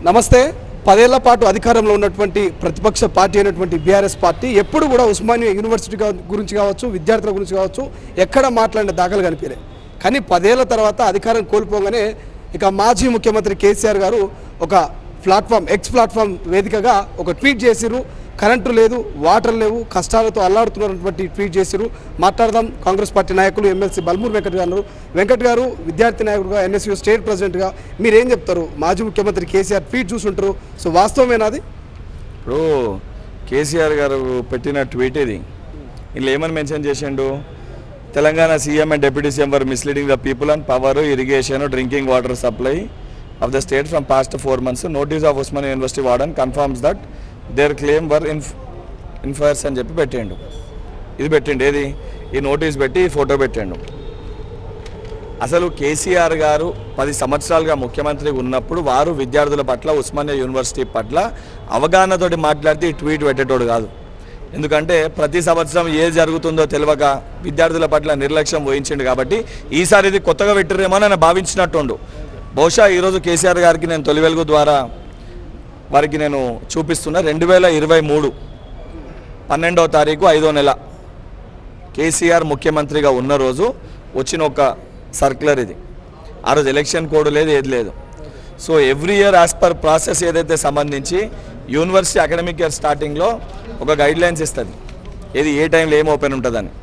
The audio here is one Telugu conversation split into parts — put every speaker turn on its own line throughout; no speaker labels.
నమస్తే. 10 ఏళ్ల పాటు అధికారంలో ఉన్నటువంటి ప్రతిపక్ష పార్టీ అయినటువంటి బీఆర్ఎస్ పార్టీ ఎప్పుడు కూడా ఉస్మానియా యూనివర్సిటీ గురించి కావచ్చు, విద్యార్థుల గురించి కావచ్చు ఎక్కడ మాట్లాడిన దాఖలు కనిపించలేదు. కానీ 10 ఏళ్ల తర్వాత అధికారం కోల్పోగానే ఇక మాజీ ముఖ్యమంత్రి కేసీఆర్ గారు ఒక ఎక్స్ ప్లాట్ఫామ్ వేదికగా ఒక ట్వీట్ చేసిరు. కరెంటు లేదు, వాటర్ లేవు, కష్టాలతో అల్లాడుతున్నటువంటి ట్వీట్ చేసిరు. మాట్లాడదాం. కాంగ్రెస్ పార్టీ నాయకులు ఎమ్మెల్సీ బల్మూరు వెంకట్ గారు విద్యార్థి నాయకుడుగా, ఎన్ఎస్యూ స్టేట్ ప్రెసిడెంట్గా మీరేం చెప్తారు? మాజీ ముఖ్యమంత్రి కేసీఆర్ ట్వీట్ చూసుంటారు, సో వాస్తవమేనాది?
ఇప్పుడు కేసీఆర్ గారు పెట్టిన ట్వీట్ ఇది. ఇందులో ఏమని మెన్షన్ చేసిండు? Telangana CM and deputy CM were misleading the people on power, irrigation, drinking water supply of the state from past 4 months. Notice of Usmania University warden confirms that their claim were inference అని చెప్పి పెట్టిండు. ఇది పెట్టిండు ఏది? ఈ నోటీస్ పెట్టి ఈ ఫోటో పెట్టిండు. అసలు కేసీఆర్ గారు 10 సంవత్సరాలుగా ముఖ్యమంత్రి ఉన్నప్పుడు వారు విద్యార్థుల పట్ల, ఉస్మానియా యూనివర్సిటీ పట్ల అవగాహనతోటి మాట్లాడితే ఈ ట్వీట్ పెట్టేటోడు కాదు. ఎందుకంటే ప్రతి సంవత్సరం ఏది జరుగుతుందో తెలియక విద్యార్థుల పట్ల నిర్లక్ష్యం వహించిండు. కాబట్టి ఈసారి ఇది కొత్తగా పెట్టిరేమో అని భావించినట్టుండు. బహుశా ఈరోజు కేసీఆర్ గారికి నేను తొలి వెలుగు ద్వారా వారికి నేను చూపిస్తున్నా. 2023 12వ తారీఖు 5వ నెల కేసీఆర్ ముఖ్యమంత్రిగా ఉన్న రోజు వచ్చిన ఒక సర్క్యులర్ ఇది. ఆ రోజు ఎలక్షన్ కోడ్ లేదు, ఏది లేదు. So every year as per process ఏదైతే సంబంధించి యూనివర్సిటీ అకాడమిక్ ఇయర్ స్టార్టింగ్లో ఒక గైడ్ లైన్స్ ఇస్తుంది, ఏది ఏ టైంలో ఏం ఓపెన్ ఉంటుందని.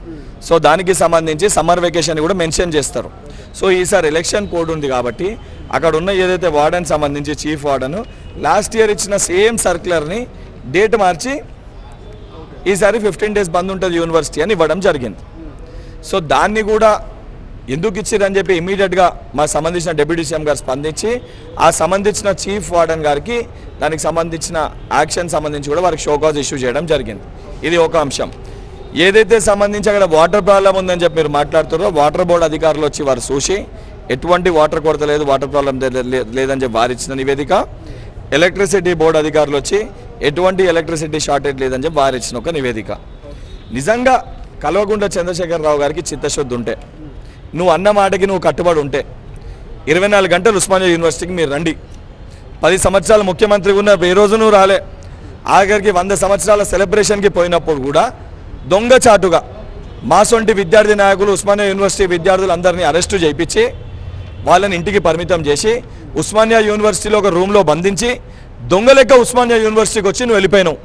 సో దానికి సంబంధించి సమ్మర్ వెకేషన్ కూడా మెన్షన్ చేస్తారు. సో ఈసారి ఎలక్షన్ కోడ్ ఉంది కాబట్టి అక్కడ ఉన్న ఏదైతే వార్డెన్ సంబంధించి చీఫ్ వార్డెన్ లాస్ట్ ఇయర్ ఇచ్చిన సేమ్ సర్క్యులర్ని డేట్ మార్చి ఈసారి 15 days బంద్ ఉంటుంది యూనివర్సిటీ అని ఇవ్వడం జరిగింది. సో దాన్ని కూడా ఎందుకు ఇచ్చిరని చెప్పి ఇమీడియట్గా మాకు సంబంధించిన డిప్యూటీ సీఎం గారు స్పందించి ఆ సంబంధించిన చీఫ్ వార్డెన్ గారికి దానికి సంబంధించిన యాక్షన్ సంబంధించి కూడా వారికి షోకాజ్ ఇష్యూ చేయడం జరిగింది. ఇది ఒక అంశం. ఏదైతే సంబంధించి అక్కడ వాటర్ ప్రాబ్లం ఉందని చెప్పి మీరు మాట్లాడుతారో, వాటర్ బోర్డు అధికారులు వచ్చి వారు చూసి ఎటువంటి వాటర్ కొరత లేదు, వాటర్ ప్రాబ్లం లేదని చెప్పి వారు ఇచ్చిన నివేదిక. ఎలక్ట్రిసిటీ బోర్డు అధికారులు వచ్చి ఎటువంటి ఎలక్ట్రిసిటీ షార్టేజ్ లేదని చెప్పి వారు ఇచ్చిన ఒక నివేదిక. నిజంగా కల్వకుంట్ల చంద్రశేఖరరావు గారికి చిత్తశుద్ధి ఉంటే, నువ్వు అన్న మాటకి నువ్వు కట్టుబడి ఉంటే 24 గంటలు ఉస్మానియా యూనివర్సిటీకి మీరు రండి. 10 సంవత్సరాలు ముఖ్యమంత్రి ఉన్న ఏ రోజు నువ్వు రాలే. ఆఖరికి 100 సంవత్సరాల సెలబ్రేషన్కి పోయినప్పుడు కూడా దొంగచాటుగా మాసొంటి విద్యార్థి నాయకులు ఉస్మానియా యూనివర్సిటీ విద్యార్థులందరినీ అరెస్టు చేయించి వాళ్ళని ఇంటికి పరిమితం చేసి ఉస్మానియా యూనివర్సిటీలో ఒక రూమ్లో బంధించి దొంగ లెక్క ఉస్మానియా యూనివర్సిటీకి వచ్చి నువ్వు వెళ్ళిపోయినావు.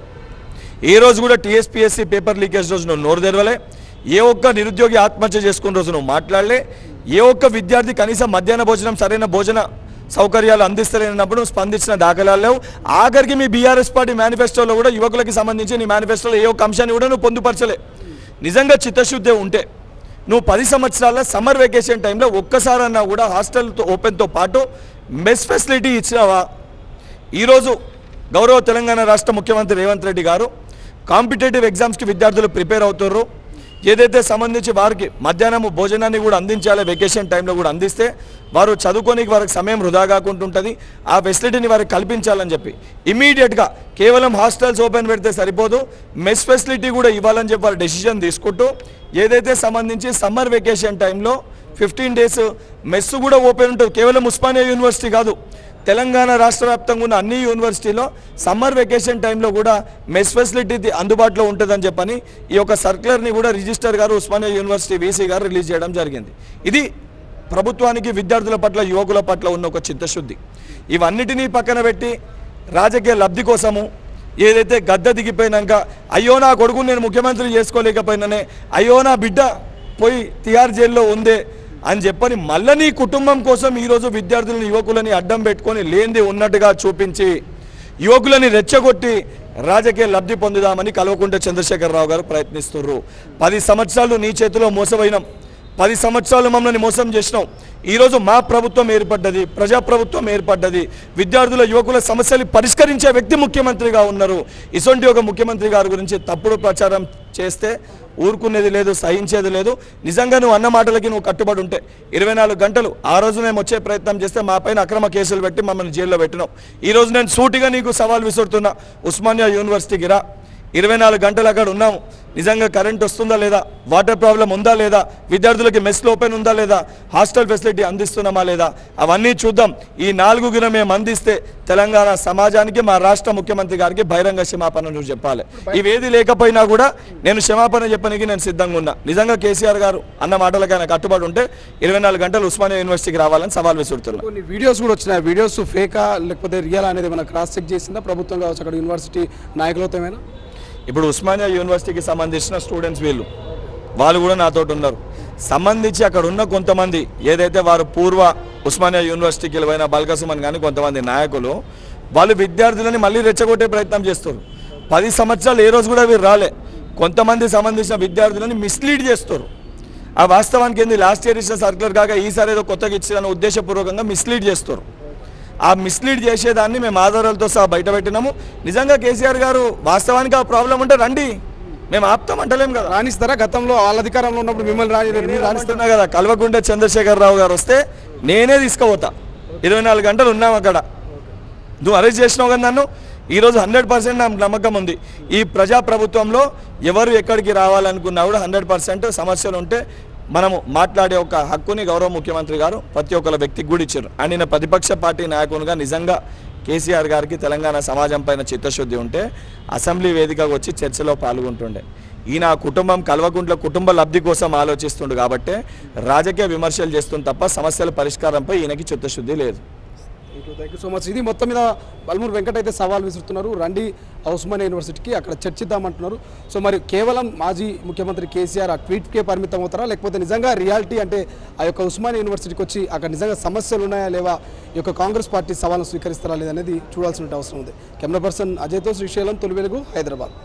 ఏ రోజు కూడా టీఎస్పీఎస్సీ పేపర్ లీకేజ్ రోజు నువ్వు నోరు తెరవలే. ఏ ఒక్క నిరుద్యోగి ఆత్మహత్య చేసుకున్న రోజు నువ్వు మాట్లాడలే. ఏ ఒక్క విద్యార్థి కనీసం మధ్యాహ్న భోజనం, సరైన భోజన సౌకర్యాలు అందిస్తలేనప్పుడు స్పందించిన దాఖలాలు లేవు. ఆఖరికి మీ బీఆర్ఎస్ పార్టీ మేనిఫెస్టోలో కూడా యువకులకి సంబంధించి నీ మేనిఫెస్టోలో ఏ ఒక్క అంశాన్ని కూడా నువ్వు పొందుపరచలే. నిజంగా చిత్తశుద్ధి ఉంటే నువ్వు 10 సంవత్సరాల సమ్మర్ వెకేషన్ టైంలో ఒక్కసారన్నా కూడా హాస్టల్తో ఓపెన్తో పాటు మెస్ ఫెసిలిటీ ఇచ్చినావా? ఈరోజు గౌరవ తెలంగాణ రాష్ట్ర ముఖ్యమంత్రి రేవంత్ రెడ్డి గారు కాంపిటేటివ్ ఎగ్జామ్స్కి విద్యార్థులు ప్రిపేర్ అవుతారు. ఏదైతే సంబంధించి వారికి మధ్యాహ్నం భోజనాన్ని కూడా అందించాలి, వెకేషన్ టైంలో కూడా అందిస్తే వారు చదువుకోనికి వారికి సమయం వృధా కాకుండా ఉంటుంది. ఆ ఫెసిలిటీని వారికి కల్పించాలని చెప్పి ఇమీడియట్గా కేవలం హాస్టల్స్ ఓపెన్ పెడితే సరిపోదు, మెస్ ఫెసిలిటీ కూడా ఇవ్వాలని చెప్పి వారు డెసిషన్ తీసుకుంటూ ఏదైతే సంబంధించి సమ్మర్ వెకేషన్ టైంలో 15 days మెస్ కూడా ఓపెన్ ఉంటుంది. కేవలం ఉస్మానియా యూనివర్సిటీ కాదు, తెలంగాణ రాష్ట్ర వ్యాప్తంగా ఉన్న అన్ని యూనివర్సిటీలో సమ్మర్ వెకేషన్ టైంలో కూడా మెస్ ఫెసిలిటీ అందుబాటులో ఉంటుందని చెప్పని ఈ యొక్క సర్క్యులర్ని కూడా రిజిస్టర్ గారు ఉస్మానియా యూనివర్సిటీ వీసీ గారు రిలీజ్ చేయడం జరిగింది. ఇది ప్రభుత్వానికి విద్యార్థుల పట్ల, యువకుల పట్ల ఉన్న ఒక చిత్తశుద్ధి. ఇవన్నిటినీ పక్కన పెట్టి రాజకీయ లబ్ధి కోసము ఏదైతే గద్దె దిగిపోయినాక అయ్యో నా కొడుకుని నేను ముఖ్యమంత్రి చేసుకోలేకపోయినానే, అయ్యో నా బిడ్డ పోయి తిహార్ జైల్లో ఉందే అని చెప్పని మళ్ళీ నీ కుటుంబం కోసం ఈరోజు విద్యార్థులను, యువకులని అడ్డం పెట్టుకొని లేనిది ఉన్నట్టుగా చూపించి యువకులని రెచ్చగొట్టి రాజకీయ లబ్ధి పొందుదామని కల్వకుంట్ల చంద్రశేఖరరావు గారు ప్రయత్నిస్తున్నారు. 10 సంవత్సరాలు నీ చేతిలో మోసపోయినాం, 10 సంవత్సరాలు మమ్మల్ని మోసం చేసినాం. ఈరోజు మా ప్రభుత్వం ఏర్పడ్డది, ప్రజాప్రభుత్వం ఏర్పడ్డది, విద్యార్థుల, యువకుల సమస్యలు పరిష్కరించే వ్యక్తి ముఖ్యమంత్రిగా ఉన్నారు. ఇటువంటి ఒక ముఖ్యమంత్రి గారి గురించి తప్పుడు ప్రచారం చేస్తే ఊరుకునేది లేదు, సహించేది లేదు. నిజంగా నువ్వు అన్న మాటలకి నువ్వు కట్టుబడి ఉంటే 24 గంటలు ఆ రోజు మేము వచ్చే ప్రయత్నం చేస్తే మా పైన అక్రమ కేసులు పెట్టి మమ్మల్ని జైల్లో పెట్టినావు. ఈరోజు నేను సూటిగా నీకు సవాల్ విసురుతున్నా, ఉస్మానియా యూనివర్సిటీకి రా, 24 గంటలు అక్కడ ఉన్నాము. నిజంగా కరెంట్ వస్తుందా లేదా, వాటర్ ప్రాబ్లం ఉందా లేదా, విద్యార్థులకి మెస్లు ఓపెన్ ఉందా లేదా, హాస్టల్ ఫెసిలిటీ అందిస్తున్నామా లేదా, అవన్నీ చూద్దాం. ఈ 4 మేము అందిస్తే తెలంగాణ సమాజానికి మా రాష్ట్ర ముఖ్యమంత్రి గారికి బహిరంగ క్షమాపణలు చెప్పాలి. ఇవేది లేకపోయినా కూడా నేను క్షమాపణ చెప్పడానికి నేను సిద్ధంగా ఉన్నా. నిజంగా కేసీఆర్ గారు అన్న మాటలకు ఆయన కట్టుబడి ఉంటే 24 గంటలు ఉస్మానియా యూనివర్సిటీకి రావాలని సవాల్ విసురుతున్నారు.
కొన్ని వీడియోస్ కూడా వచ్చినాయి. వీడియోస్ ఫేకా లేకపోతే రియల్ అనేది మనం క్రాస్ చెక్ చేసిందా ప్రభుత్వం కావచ్చు, అక్కడ యూనివర్సిటీ నాయకులతో ఏమైనా?
ఇప్పుడు ఉస్మానియా యూనివర్సిటీకి సంబంధించిన స్టూడెంట్స్ వాళ్ళు కూడా నాతో ఉన్నారు. సంబంధించి అక్కడ ఉన్న కొంతమంది ఏదైతే వారు పూర్వ ఉస్మానియా యూనివర్సిటీకి వెళ్ళిన బల్కసుమన్ కానీ కొంతమంది నాయకులు వాళ్ళు విద్యార్థులని మళ్ళీ రెచ్చగొట్టే ప్రయత్నం చేస్తారు. 10 సంవత్సరాలు ఏ రోజు కూడా వీరు రాలే. కొంతమంది సంబంధించిన విద్యార్థులని మిస్లీడ్ చేస్తారు. ఆ వాస్తవానికి ఏంది, లాస్ట్ ఇయర్ ఇచ్చిన సర్క్యులర్ కాక ఈసారి ఏదో కొత్తగా ఇచ్చిన ఉద్దేశపూర్వకంగా మిస్లీడ్ చేస్తారు. ఆ మిస్లీడ్ చేసేదాన్ని మేము ఆధారాలతో సహా బయటపెట్టినాము. నిజంగా కేసీఆర్ గారు వాస్తవానికి ఆ ప్రాబ్లం ఉంటే రండి, మేము ఆప్తాం అంటలేం కదా.
రాణిస్తారా? గతంలో వాళ్ళ అధికారంలో ఉన్నప్పుడు మిమ్మల్ని
రాణిస్తున్నా కదా. కల్వకుంట్ల చంద్రశేఖరరావు గారు వస్తే నేనే తీసుకుపోతా. 24 గంటలు ఉన్నాం అక్కడ. నువ్వు అరెస్ట్ చేసినావు కదా నన్ను. ఈరోజు 100% నాకు నమ్మకం ఉంది. ఈ ప్రజాప్రభుత్వంలో ఎవరు ఎక్కడికి రావాలనుకున్నా కూడా 100% సమస్యలు ఉంటే మనము మాట్లాడే ఒక హక్కుని గౌరవ ముఖ్యమంత్రి గారు ప్రతి ఒక్కళ్ళ వ్యక్తికి కూడా ఇచ్చారు. అండ్ నేను ప్రతిపక్ష పార్టీ నాయకునిగా నిజంగా కేసీఆర్ గారికి తెలంగాణ సమాజం పైన చిత్తశుద్ధి ఉంటే అసెంబ్లీ వేదికగా వచ్చి చర్చలో పాల్గొంటుండే. ఈయన కుటుంబం కల్వకుంట్ల కుటుంబ లబ్ధి కోసం ఆలోచిస్తుండు కాబట్టి రాజకీయ విమర్శలు చేస్తుంది తప్ప సమస్యల పరిష్కారంపై ఈయనకి చిత్తశుద్ధి లేదు.
Thank you so much. ఇది మొత్తం మీద బల్మూరు వెంకట్ అయితే సవాల్ విసురుతున్నారు. రండి ఉస్మానియా యూనివర్సిటీకి, అక్కడ చర్చిద్దామంటున్నారు. సో మరి కేవలం మాజీ ముఖ్యమంత్రి కేసీఆర్ ఆ ట్వీట్కే పరిమితం అవుతారా, లేకపోతే నిజంగా రియాలిటీ అంటే ఆ యొక్క ఉస్మానియా యూనివర్సిటీకి వచ్చి అక్కడ నిజంగా సమస్యలు ఉన్నాయా లేవా, ఈ యొక్క కాంగ్రెస్ పార్టీ సవాల్ను స్వీకరిస్తారా లేదనేది చూడాల్సిన అవసరం ఉంది. కెమెరా పర్సన్ అజయ్తో శ్రీశైలం, తొలి వెలుగు, హైదరాబాద్.